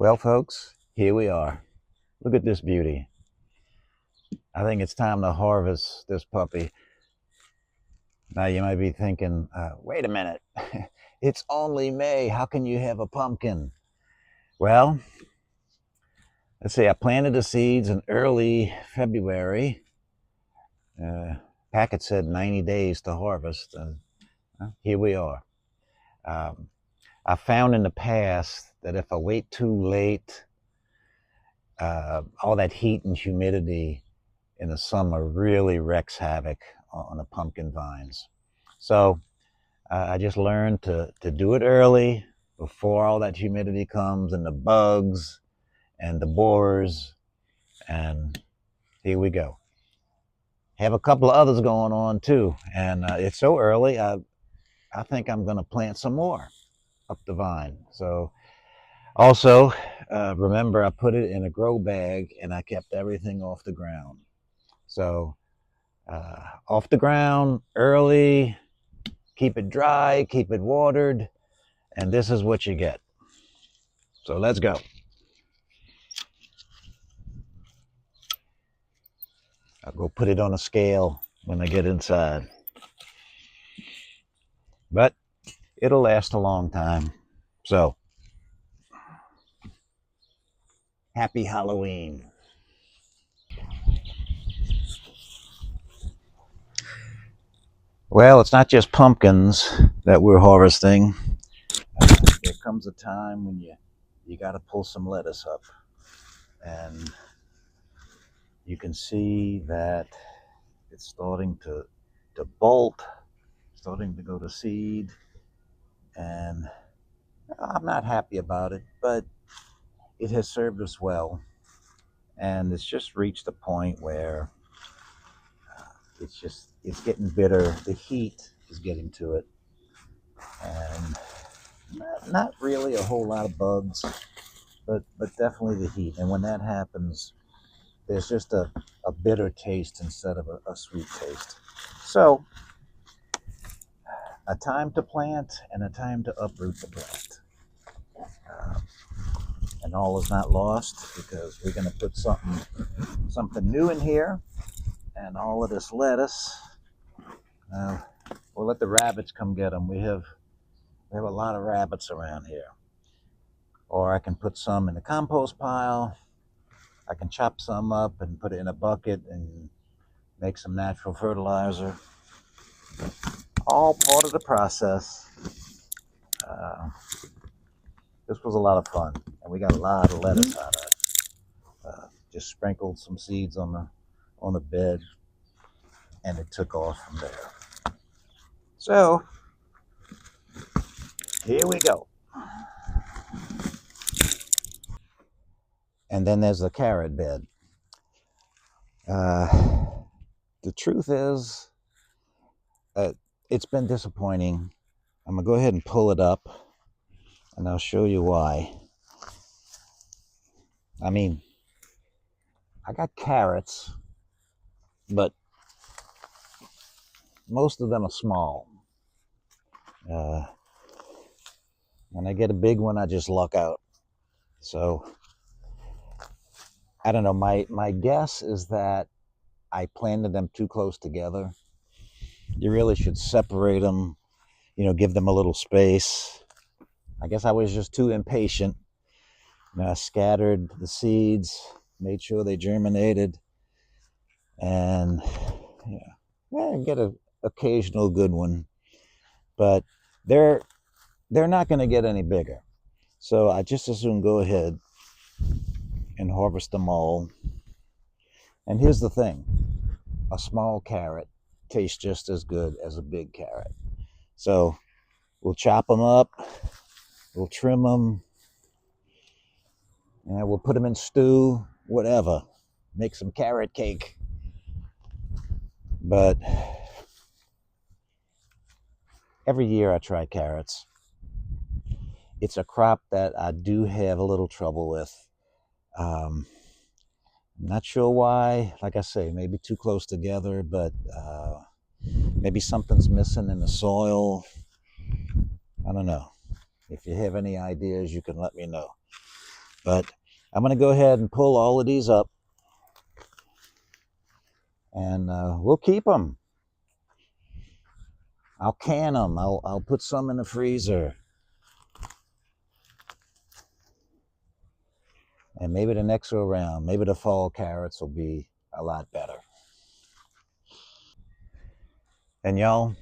Well, folks, here we are. Look at this beauty. I think it's time to harvest this puppy. Now, you might be thinking, wait a minute. It's only May. How can you have a pumpkin? Well, let's see. I planted the seeds in early February. Packet said 90 days to harvest. Here we are. Um, I found in the past that if I wait too late, all that heat and humidity in the summer really wreaks havoc on the pumpkin vines. So I just learned to do it early before all that humidity comes and the bugs and the borers. And here we go. Have a couple of others going on too. And it's so early, I think I'm going to plant some more up the vine. So also, remember, I put it in a grow bag and I kept everything off the ground. So off the ground early, keep it dry, keep it watered, and this is what you get. So let's go. I'll go put it on a scale when I get inside. But it'll last a long time. So, happy Halloween. Well, it's not just pumpkins that we're harvesting. There comes a time when you got to pull some lettuce up. And you can see that it's starting to bolt, starting to go to seed. And I'm not happy about it, but it has served us well. And it's just reached a point where it's getting bitter. The heat is getting to it, and not really a whole lot of bugs, but definitely the heat. And when that happens, there's just a bitter taste instead of a sweet taste. So a time to plant and a time to uproot the plant. And all is not lost, because we're going to put something new in here. And all of this lettuce, we'll let the rabbits come get them. We have a lot of rabbits around here. Or I can put some in the compost pile. I can chop some up and put it in a bucket and make some natural fertilizer. All part of the process. Uh, this was a lot of fun, and we got a lot of lettuce out of it. Just sprinkled some seeds on the bed, and it took off from there. So here we go. And then there's the carrot bed. The truth is, it's been disappointing. I'm gonna go ahead and pull it up, and I'll show you why. I mean, I got carrots, but most of them are small. Uh, when I get a big one, I just luck out. So I don't know. My guess is that I planted them too close together. You really should separate them. Give them a little space. I guess I was just too impatient. I scattered the seeds, made sure they germinated, and get an occasional good one. But they're not going to get any bigger. So I just as soon go ahead and harvest them all. And here's the thing, a small carrot tastes just as good as a big carrot. So we'll chop them up, we'll trim them, and we'll put them in stew, whatever. Make some carrot cake. But every year I try carrots. It's a crop that I do have a little trouble with. I'm not sure why. Like I say, maybe too close together, but maybe something's missing in the soil. I don't know. If you have any ideas, you can let me know. But I'm going to go ahead and pull all of these up, and we'll keep them. I'll can them. I'll put some in the freezer. And maybe the next go around, maybe the fall carrots will be a lot better. And y'all,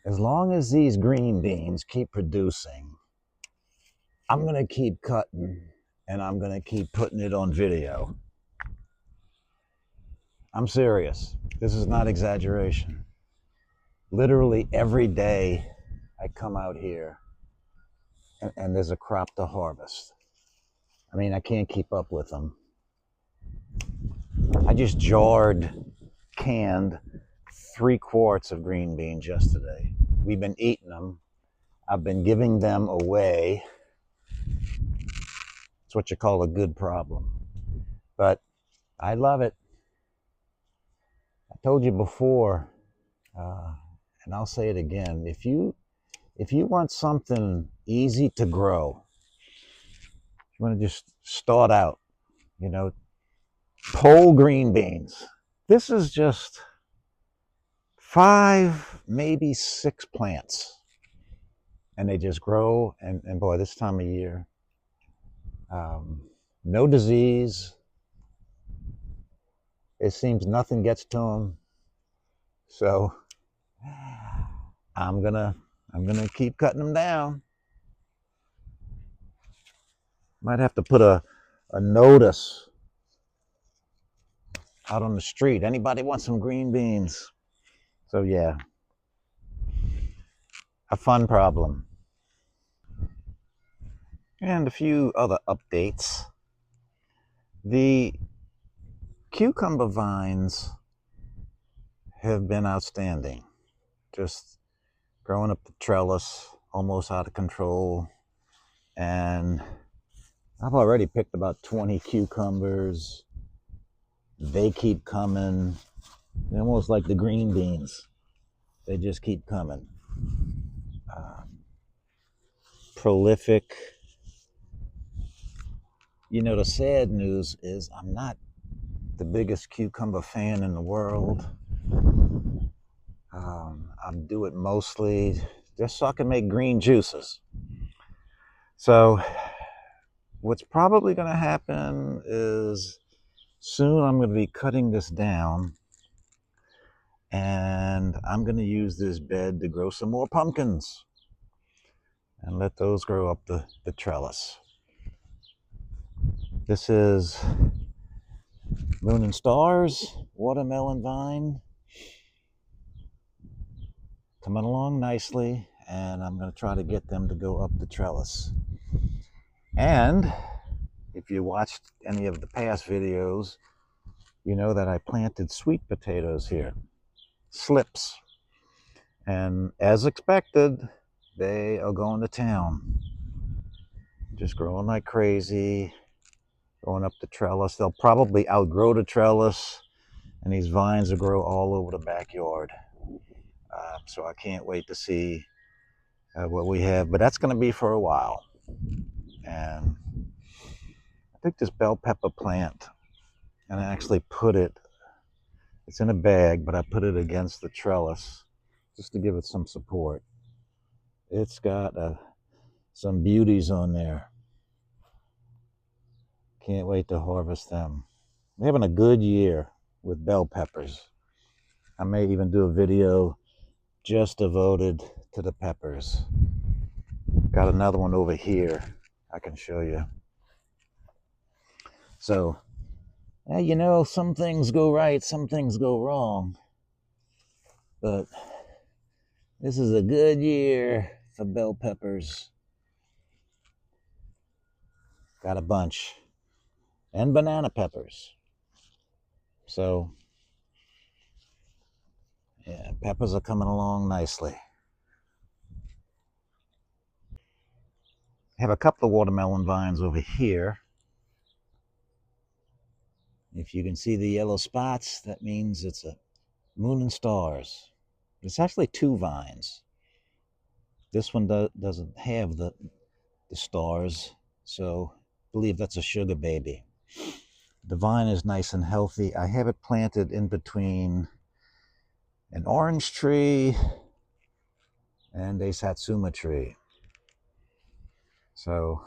as long as these green beans keep producing, I'm going to keep cutting, and I'm going to keep putting it on video. I'm serious. This is not exaggeration. Literally every day I come out here and there's a crop to harvest. I mean, I can't keep up with them. I just canned 3 quarts of green beans yesterday. We've been eating them. I've been giving them away. It's what you call a good problem. But I love it. I told you before, and I'll say it again. If you want something easy to grow, you want to just start out, pole green beans. This is just 5, maybe 6 plants. And they just grow. And boy, this time of year, no disease. It seems nothing gets to them. So I'm gonna keep cutting them down. Might have to put a notice out on the street. Anybody want some green beans? So yeah, a fun problem. And a few other updates. The cucumber vines have been outstanding. Just growing up the trellis, almost out of control. And I've already picked about 20 cucumbers. They keep coming. They're almost like the green beans. They just keep coming. Prolific. The sad news is I'm not the biggest cucumber fan in the world. I do it mostly just so I can make green juices. So what's probably going to happen is soon I'm going to be cutting this down And I'm going to use this bed to grow some more pumpkins and let those grow up the trellis. This is Moon and Stars watermelon vine, coming along nicely, and I'm going to try to get them to go up the trellis. And if you watched any of the past videos, you know that I planted sweet potatoes here, slips. And as expected, they are going to town. Just growing like crazy, going up the trellis. They'll probably outgrow the trellis, and these vines will grow all over the backyard. So I can't wait to see what we have, but that's going to be for a while. And I think this bell pepper plant, and I actually put it, it's in a bag, but I put it against the trellis just to give it some support. It's got some beauties on there. Can't wait to harvest them. We're having a good year with bell peppers. I may even do a video just devoted to the peppers. Got another one over here I can show you. So, you know, some things go right, some things go wrong. But this is a good year for bell peppers. Got a bunch. And banana peppers. So, yeah, peppers are coming along nicely. I have a couple of watermelon vines over here. If you can see the yellow spots, that means it's a Moon and Stars. It's actually two vines. This one doesn't have the stars, so I believe that's a sugar baby. The vine is nice and healthy. I have it planted in between an orange tree and a satsuma tree. So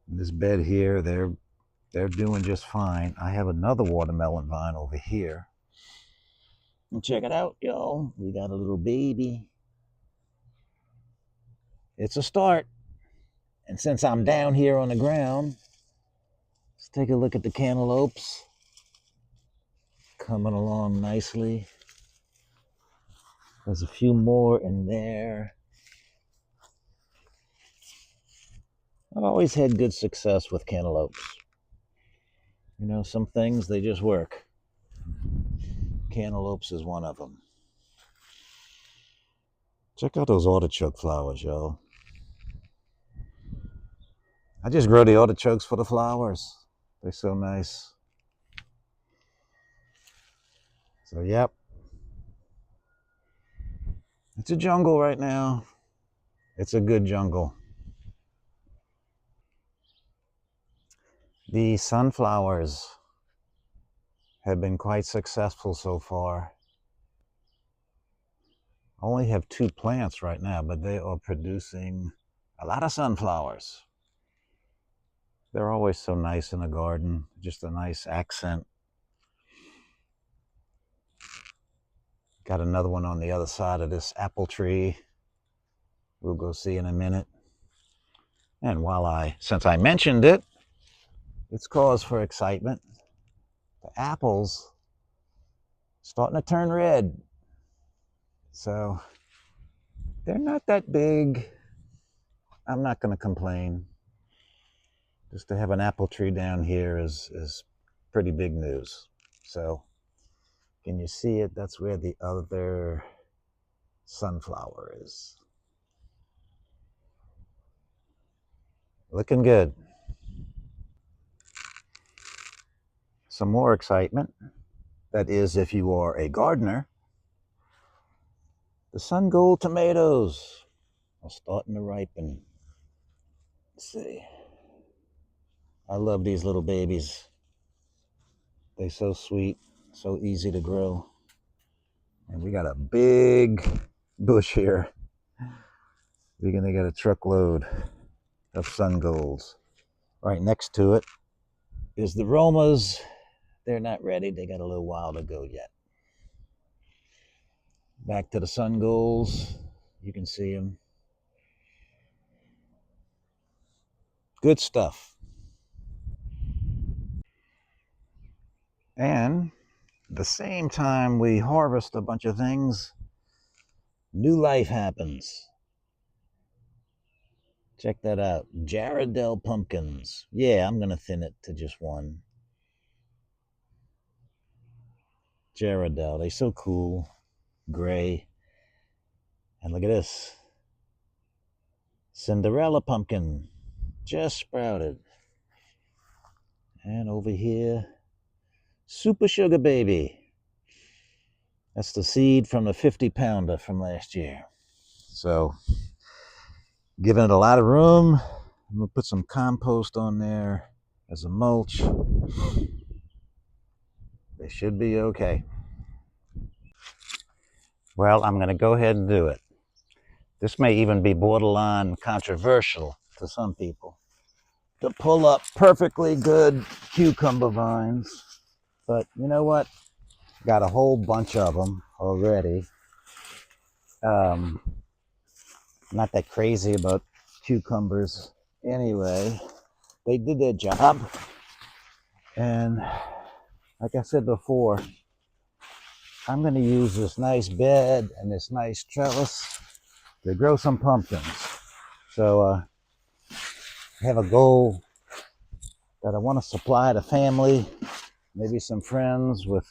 this bed here, they're doing just fine. I have another watermelon vine over here. And check it out, y'all. We got a little baby. It's a start. And since I'm down here on the ground, let's take a look at the cantaloupes. Coming along nicely. There's a few more in there. I've always had good success with cantaloupes. You know, some things, they just work. Cantaloupes is one of them. Check out those artichoke flowers, y'all. I just grow the artichokes for the flowers. They're so nice. So, yep. It's a jungle right now. It's a good jungle. The sunflowers have been quite successful so far. I only have 2 plants right now, but they are producing a lot of sunflowers. They're always so nice in a garden, just a nice accent. Got another one on the other side of this apple tree. We'll go see in a minute. And since I mentioned it, it's cause for excitement. The apples starting to turn red. So they're not that big. I'm not going to complain. Just to have an apple tree down here is pretty big news. So can you see it? That's where the other sunflower is. Looking good. Some more excitement. That is, if you are a gardener. The Sun Gold tomatoes are starting to ripen. Let's see. I love these little babies. They're so sweet, so easy to grow. And we got a big bush here. We're gonna get a truckload of Sun Golds. Right next to it is the Romas. They're not ready. They got a little while to go yet. Back to the sun goals. You can see them. Good stuff. And at the same time we harvest a bunch of things, new life happens. Check that out. Jarrahdale pumpkins. Yeah, I'm going to thin it to just one. Jarrahdale. They're so cool. Gray. And look at this. Cinderella pumpkin. Just sprouted. And over here, Super Sugar Baby. That's the seed from the 50-pounder from last year. So, giving it a lot of room. I'm going to put some compost on there as a mulch. They should be okay. Well, I'm going to go ahead and do it. This may even be borderline controversial to some people, to pull up perfectly good cucumber vines. But you know what? Got a whole bunch of them already. Not that crazy about cucumbers anyway. They did their job. And like I said before, I'm going to use this nice bed and this nice trellis to grow some pumpkins. So I have a goal that I want to supply the family, maybe some friends, with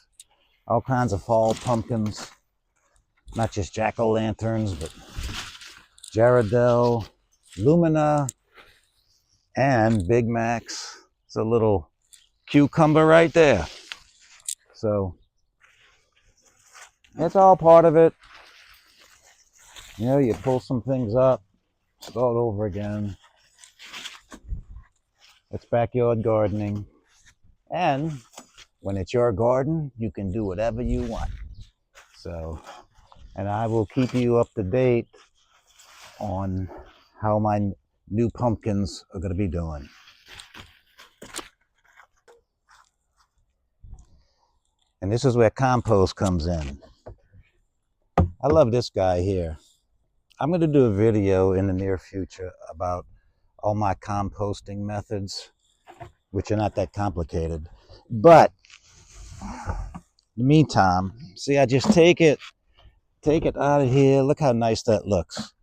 all kinds of fall pumpkins, not just jack-o'-lanterns, but Jarrahdale, Lumina, and Big Macs. It's a little cucumber right there. So it's all part of it. You know, you pull some things up, start over again. It's backyard gardening. And when it's your garden, you can do whatever you want. So, and I will keep you up to date on how my new pumpkins are going to be doing. And this is where compost comes in. I love this guy here. I'm going to do a video in the near future about all my composting methods, which are not that complicated. But in the meantime, see, I just take it out of here. Look how nice that looks.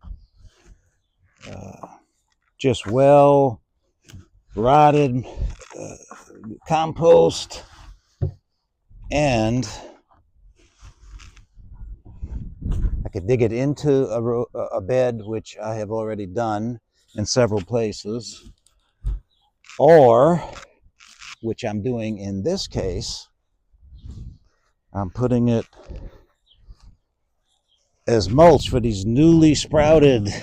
Just well rotted compost, and I could dig it into a bed, which I have already done in several places, or, which I'm doing in this case, I'm putting it as mulch for these newly sprouted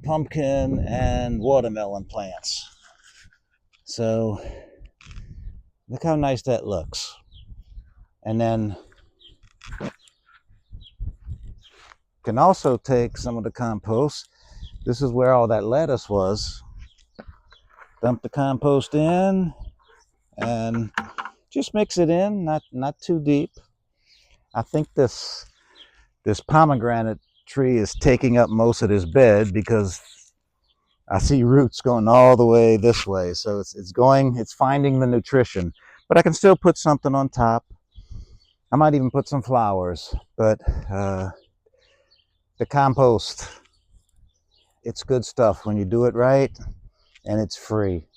pumpkin and watermelon plants. So look how nice that looks. And then can also take some of the compost. This is where all that lettuce was. Dump the compost in and just mix it in, not too deep. I think this pomegranate tree is taking up most of this bed because I see roots going all the way this way. So it's finding the nutrition. But I can still put something on top. I might even put some flowers, but the compost, it's good stuff when you do it right, and it's free.